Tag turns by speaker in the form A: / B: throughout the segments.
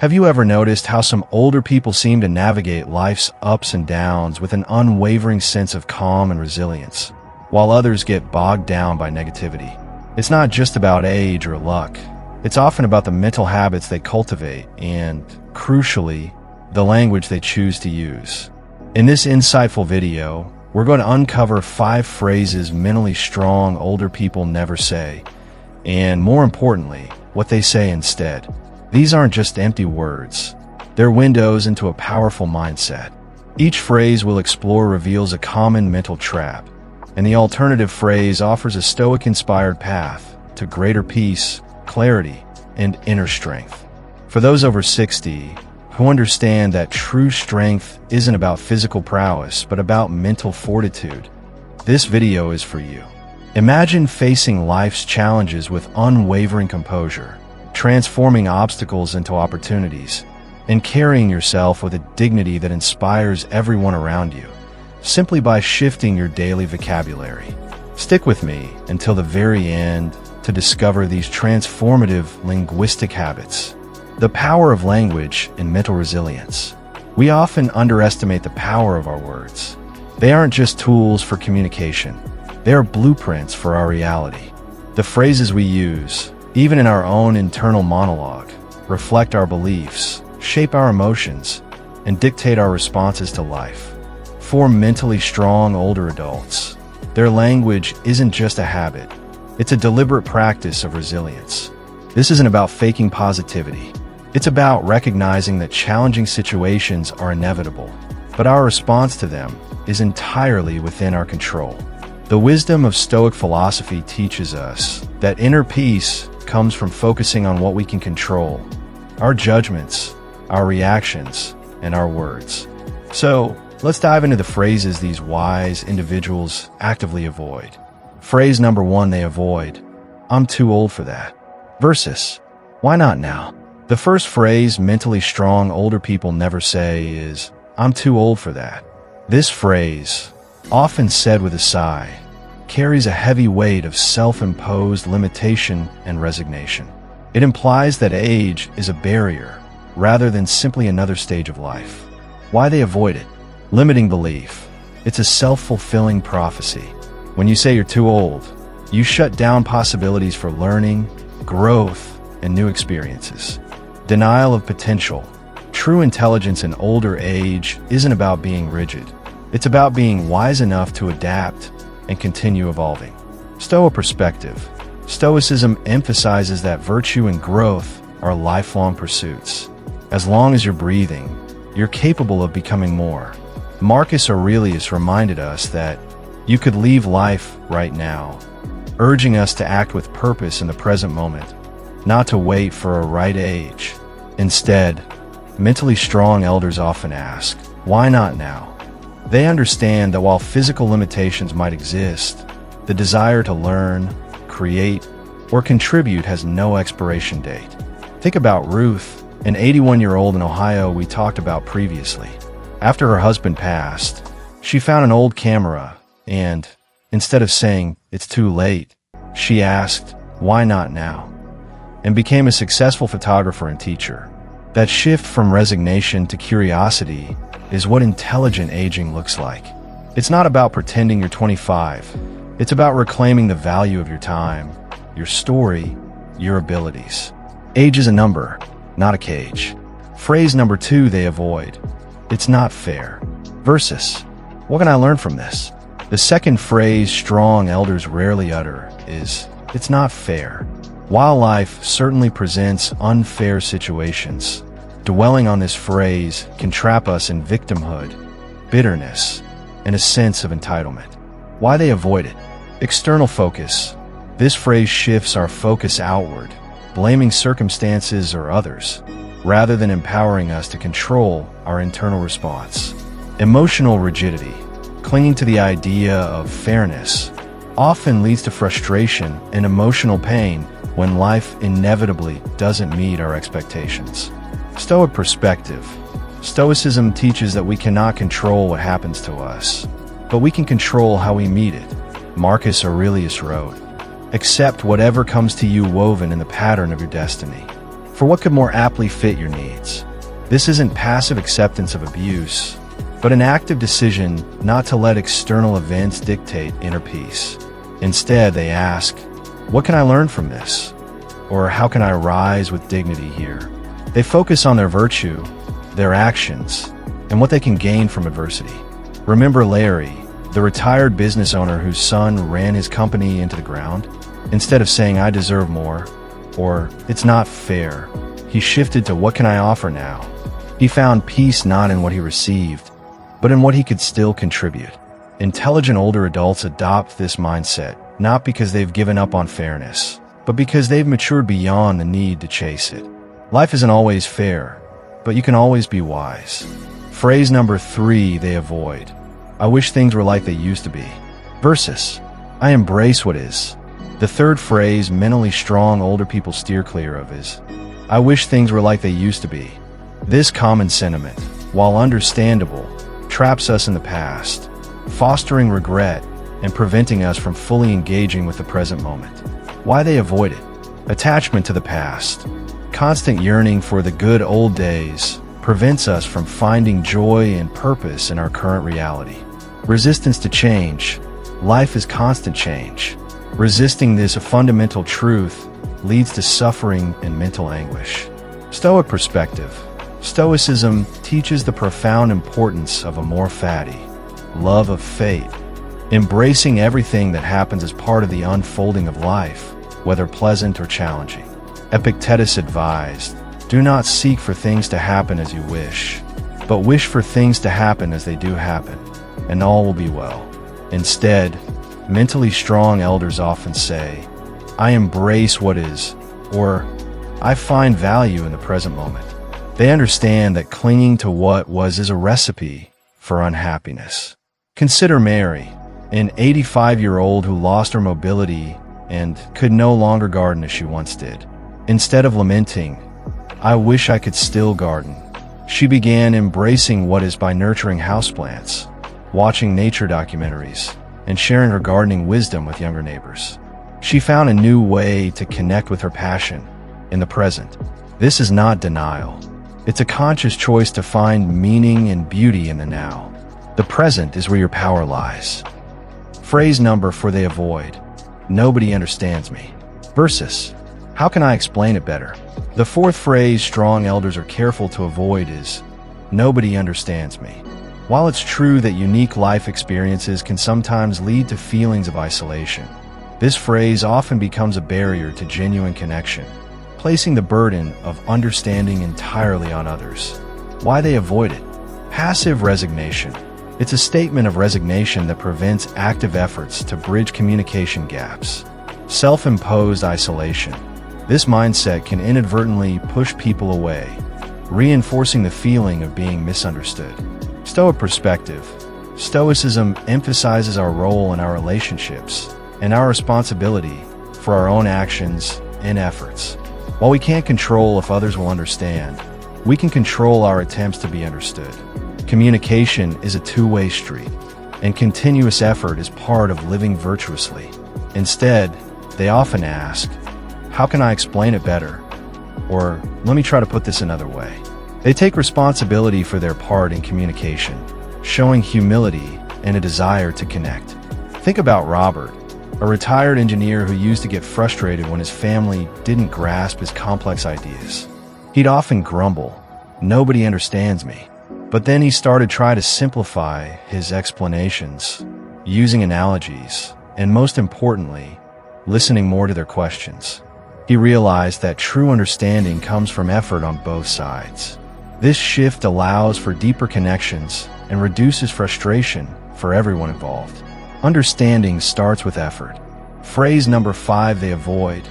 A: Have you ever noticed how some older people seem to navigate life's ups and downs with an unwavering sense of calm and resilience, while others get bogged down by negativity? It's not just about age or luck. It's often about the mental habits they cultivate and, crucially, the language they choose to use. In this insightful video, we're going to uncover 5 phrases mentally strong older people never say, and more importantly, what they say instead. These aren't just empty words. They're windows into a powerful mindset. Each phrase we'll explore reveals a common mental trap, and the alternative phrase offers a Stoic-inspired path to greater peace, clarity, and inner strength. For those over 60 who understand that true strength isn't about physical prowess but about mental fortitude, this video is for you. Imagine facing life's challenges with unwavering composure, transforming obstacles into opportunities, and carrying yourself with a dignity that inspires everyone around you, simply by shifting your daily vocabulary. Stick with me until the very end to discover these transformative linguistic habits. The power of language and mental resilience. We often underestimate the power of our words. They aren't just tools for communication. They are blueprints for our reality. The phrases we use, even in our own internal monologue, reflect our beliefs, shape our emotions, and dictate our responses to life. For mentally strong older adults, their language isn't just a habit. It's a deliberate practice of resilience. This isn't about faking positivity. It's about recognizing that challenging situations are inevitable, but our response to them is entirely within our control. The wisdom of Stoic philosophy teaches us that inner peace comes from focusing on what we can control: our judgments, our reactions, and our words. So, let's dive into the phrases these wise individuals actively avoid. Phrase number 1 they avoid: "I'm too old for that," versus "Why not now?" The first phrase mentally strong older people never say is, "I'm too old for that." This phrase, often said with a sigh, carries a heavy weight of self-imposed limitation and resignation. It implies that age is a barrier, rather than simply another stage of life. Why they avoid it? Limiting belief. It's a self-fulfilling prophecy. When you say you're too old, you shut down possibilities for learning, growth, and new experiences. Denial of potential. True intelligence in older age isn't about being rigid. It's about being wise enough to adapt and continue evolving. Stoa perspective. Stoicism emphasizes that virtue and growth are lifelong pursuits. As long as you're breathing, you're capable of becoming more. Marcus Aurelius reminded us that you could leave life right now, urging us to act with purpose in the present moment, not to wait for a right age. Instead, mentally strong elders often ask, "Why not now?" They understand that while physical limitations might exist, the desire to learn, create, or contribute has no expiration date. Think about Ruth, an 81-year-old in Ohio we talked about previously. After her husband passed, she found an old camera and, instead of saying, "It's too late," she asked, "Why not now?" and became a successful photographer and teacher. That shift from resignation to curiosity is what intelligent aging looks like. It's not about pretending you're 25. It's about reclaiming the value of your time, your story, your abilities. Age is a number, not a cage. Phrase number 2 they avoid: "It's not fair," versus "What can I learn from this?" The second phrase strong elders rarely utter is, "It's not fair." While life certainly presents unfair situations, dwelling on this phrase can trap us in victimhood, bitterness, and a sense of entitlement. Why they avoid it? External focus. This phrase shifts our focus outward, blaming circumstances or others, rather than empowering us to control our internal response. Emotional rigidity. Clinging to the idea of fairness often leads to frustration and emotional pain when life inevitably doesn't meet our expectations. Stoic perspective. Stoicism teaches that we cannot control what happens to us, but we can control how we meet it. Marcus Aurelius wrote, "Accept whatever comes to you woven in the pattern of your destiny." for what could more aptly fit your needs. This isn't passive acceptance of abuse, but an active decision not to let external events dictate inner peace. Instead, they ask, what can I learn from this? Or how can I rise with dignity here? They focus on their virtue, their actions, and what they can gain from adversity. Remember Larry, the retired business owner whose son ran his company into the ground? Instead of saying, I deserve more, or it's not fair, he shifted to what can I offer now? He found peace not in what he received, but in what he could still contribute. Intelligent older adults adopt this mindset, not because they've given up on fairness, but because they've matured beyond the need to chase it. Life isn't always fair, but you can always be wise. Phrase number 3 they avoid. I wish things were like they used to be. Versus, I embrace what is. The third phrase mentally strong older people steer clear of is, I wish things were like they used to be. This common sentiment, while understandable, traps us in the past, fostering regret and preventing us from fully engaging with the present moment. Why they avoid it? Attachment to the past, constant yearning for the good old days, prevents us from finding joy and purpose in our current reality. Resistance to change. Life is constant change. Resisting this fundamental truth leads to suffering and mental anguish. Stoic perspective. Stoicism teaches the profound importance of amor fati, love of fate, embracing everything that happens as part of the unfolding of life, whether pleasant or challenging. Epictetus advised, do not seek for things to happen as you wish, but wish for things to happen as they do happen, and all will be well. Instead, mentally strong elders often say, I embrace what is, or I find value in the present moment. They understand that clinging to what was is a recipe for unhappiness. Consider Mary, an 85-year-old who lost her mobility and could no longer garden as she once did. Instead of lamenting, I wish I could still garden, she began embracing what is by nurturing houseplants, watching nature documentaries, and sharing her gardening wisdom with younger neighbors. She found a new way to connect with her passion in the present. This is not denial. It's a conscious choice to find meaning and beauty in the now. The present is where your power lies. Phrase number 4 they avoid. Nobody understands me. Versus, how can I explain it better? The fourth phrase strong elders are careful to avoid is, nobody understands me. While it's true that unique life experiences can sometimes lead to feelings of isolation, this phrase often becomes a barrier to genuine connection, placing the burden of understanding entirely on others. Why they avoid it? Passive resignation. It's a statement of resignation that prevents active efforts to bridge communication gaps. Self-imposed isolation. This mindset can inadvertently push people away, reinforcing the feeling of being misunderstood. Stoic perspective. Stoicism emphasizes our role in our relationships and our responsibility for our own actions and efforts. While we can't control if others will understand, we can control our attempts to be understood. Communication is a two-way street, and continuous effort is part of living virtuously. Instead, they often ask, how can I explain it better? Or, let me try to put this another way. They take responsibility for their part in communication, showing humility and a desire to connect. Think about Robert, a retired engineer who used to get frustrated when his family didn't grasp his complex ideas. He'd often grumble, nobody understands me. But then he started trying to simplify his explanations, using analogies, and most importantly, listening more to their questions. He realized that true understanding comes from effort on both sides. This shift allows for deeper connections and reduces frustration for everyone involved. Understanding starts with effort. Phrase number 5 they avoid.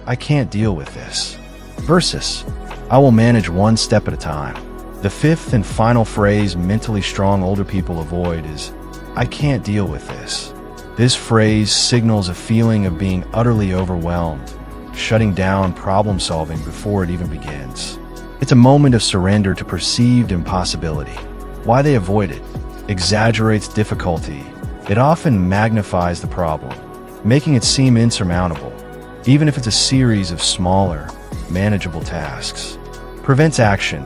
A: I can't deal with this. Versus, I will manage one step at a time. The fifth and final phrase mentally strong older people avoid is, I can't deal with this. This phrase signals a feeling of being utterly overwhelmed, shutting down problem solving before it even begins. It's a moment of surrender to perceived impossibility. Why they avoid it? Exaggerates difficulty. It often magnifies the problem, making it seem insurmountable, even if it's a series of smaller, manageable tasks. Prevents action.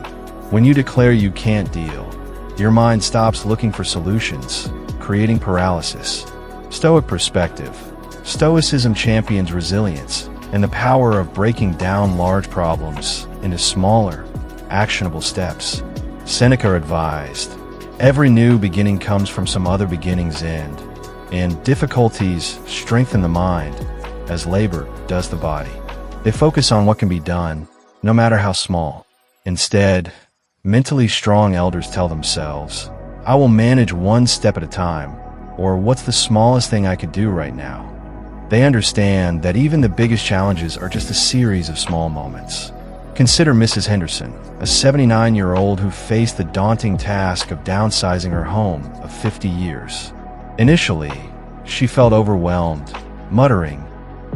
A: When you declare you can't deal, your mind stops looking for solutions, creating paralysis. Stoic perspective. Stoicism champions resilience and the power of breaking down large problems into smaller, actionable steps. Seneca advised, every new beginning comes from some other beginning's end, and difficulties strengthen the mind as labor does the body. They focus on what can be done, no matter how small. Instead, mentally strong elders tell themselves, I will manage one step at a time, or what's the smallest thing I could do right now? They understand that even the biggest challenges are just a series of small moments. Consider Mrs. Henderson, a 79-year-old who faced the daunting task of downsizing her home of 50 years. Initially, she felt overwhelmed, muttering,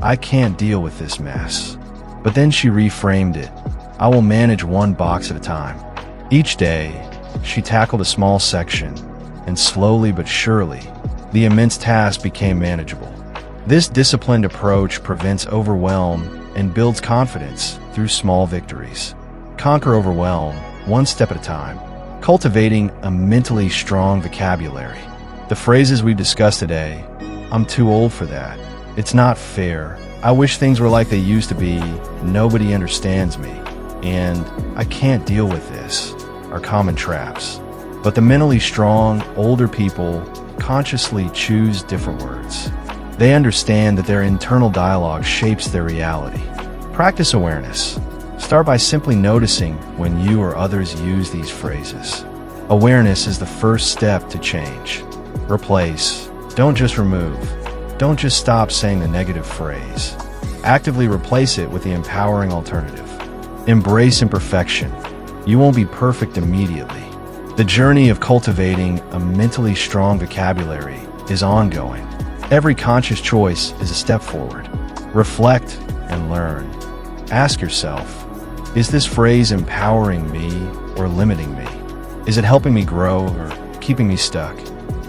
A: I can't deal with this mess. But then she reframed it, I will manage one box at a time. Each day, she tackled a small section, and slowly but surely, the immense task became manageable. This disciplined approach prevents overwhelm and builds confidence through small victories. Conquer overwhelm, one step at a time. Cultivating a mentally strong vocabulary. The phrases we've discussed today, I'm too old for that. It's not fair. I wish things were like they used to be. Nobody understands me. And I can't deal with this are common traps. But the mentally strong, older people consciously choose different words. They understand that their internal dialogue shapes their reality. Practice awareness. Start by simply noticing when you or others use these phrases. Awareness is the first step to change. Replace. Don't just remove. Don't just stop saying the negative phrase. Actively replace it with the empowering alternative. Embrace imperfection. You won't be perfect immediately. The journey of cultivating a mentally strong vocabulary is ongoing. Every conscious choice is a step forward. Reflect and learn. Ask yourself, is this phrase empowering me or limiting me? Is it helping me grow or keeping me stuck?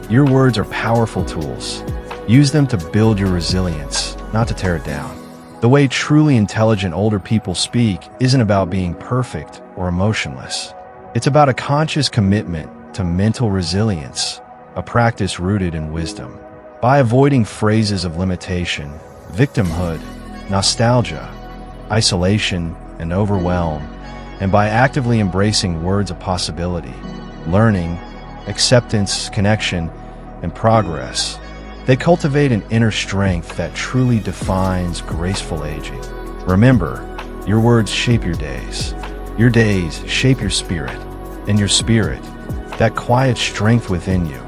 A: Your words are powerful tools. Use them to build your resilience, not to tear it down. The way truly intelligent older people speak isn't about being perfect or emotionless. It's about a conscious commitment to mental resilience, a practice rooted in wisdom. By avoiding phrases of limitation, victimhood, nostalgia, isolation, and overwhelm, and by actively embracing words of possibility, learning, acceptance, connection, and progress, they cultivate an inner strength that truly defines graceful aging. Remember, your words shape your days shape your spirit, and your spirit, that quiet strength within you,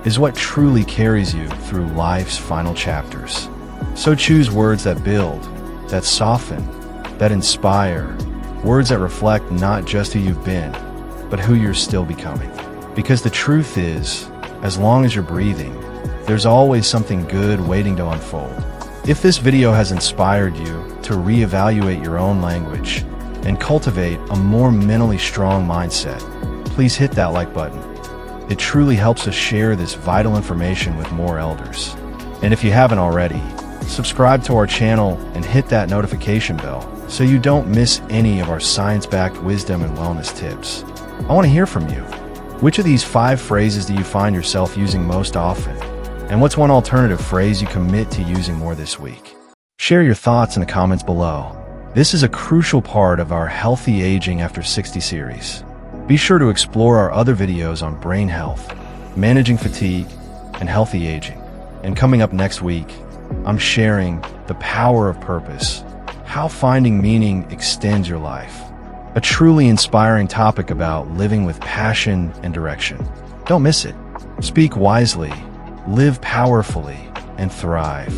A: is what truly carries you through life's final chapters. So choose words that build, that soften, that inspire, words that reflect not just who you've been, but who you're still becoming. Because the truth is, as long as you're breathing, there's always something good waiting to unfold. If this video has inspired you to reevaluate your own language and cultivate a more mentally strong mindset, please hit that like button. It truly helps us share this vital information with more elders. And if you haven't already, subscribe to our channel and hit that notification bell so you don't miss any of our science-backed wisdom and wellness tips. I want to hear from you. Which of these 5 phrases do you find yourself using most often? And what's one alternative phrase you commit to using more this week? Share your thoughts in the comments below. This is a crucial part of our Healthy Aging After 60 series. Be sure to explore our other videos on brain health, managing fatigue, and healthy aging. And coming up next week, I'm sharing the power of purpose, how finding meaning extends your life. A truly inspiring topic about living with passion and direction. Don't miss it. Speak wisely, live powerfully, and thrive.